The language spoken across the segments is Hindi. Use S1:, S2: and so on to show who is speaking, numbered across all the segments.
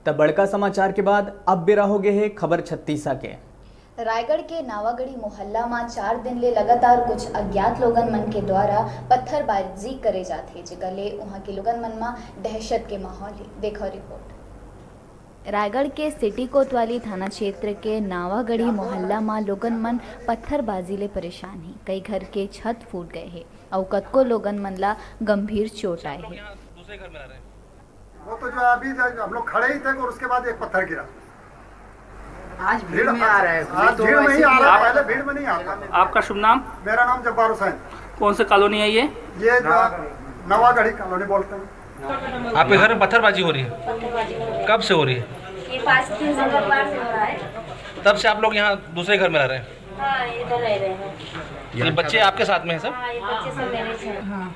S1: तब बड़का समाचार के बाद अब भी रहोगे है खबर छत्तीसा के।
S2: रायगढ़ के नावागढ़ी मोहल्ला में 4 दिन ले लगातार कुछ अज्ञात लोगन मन के द्वारा पत्थरबाजी करे जाते, जेकर ले वहां के लोगन मन में दहशत के माहौल है। देखो रिपोर्ट। रायगढ़ के सिटी कोतवाली थाना क्षेत्र के नावागढ़ी मोहल्ला में लोगन मन पत्थरबाजी ले परेशान है। कई घर के छत फूट गए हैं और कतको लोगन मन ला गंभीर चोट आए हैं।
S3: दूसरे घर में रह रहे हैं।
S4: वो तो जो अभी हम लोग खड़े ही थे और उसके बाद एक पत्थर गिरा।
S5: आज भीड़ में आ रहा है,
S4: आज
S5: तो
S4: भीड़ में ही
S5: वैसे
S4: आ
S5: भी
S4: रहा है, पहले भीड़ में नहीं आता।
S3: आपका शुभ नाम?
S4: मेरा नाम जब्बार हुसैन।
S3: कौन सी कॉलोनी है ये
S4: जो नवागढ़ी कॉलोनी बोलते हैं।
S3: आपके घर में पत्थरबाजी हो रही है? कब से हो रही है?
S6: ये 5-3 जगह बार से हो रहा है।
S3: तब से आप लोग यहाँ दूसरे घर में रह रहे हैं?
S6: हाँ, इधर रह रहे हैं।
S3: ये बच्चे आपके साथ में हैं सब?
S6: हाँ, ये बच्चे सब मेरे हैं।
S5: हाँ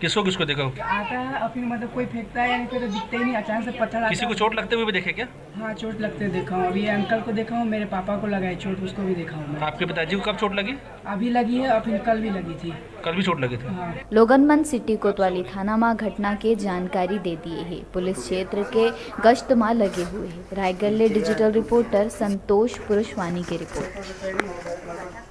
S3: किसको किसको देखा?
S5: आता है और फिर मतलब कोई फेंकता है, यानी फिर तो दिखते ही नहीं, अचानक से पत्थर आता है।
S3: किसी को चोट लगते हुए भी देखे क्या?
S5: हाँ चोट लगते देखा हूँ, अभी अंकल को देखा हूँ, मेरे पापा को लगा है चोट, उसको भी देखा हूँ मैं।
S3: आपके पिताजी को कब चोट लगी?
S5: अभी लगी है और फिर कल भी लगी थी।
S3: कल भी चोट लगी थी?
S5: हाँ।
S2: लोगन मन सिटी कोतवाली थाना में घटना के जानकारी दे दिए है। पुलिस क्षेत्र के गश्त में लगे हुए हैं। रायगढ़ ले डिजिटल रिपोर्टर संतोष पुरुषवानी की रिपोर्ट।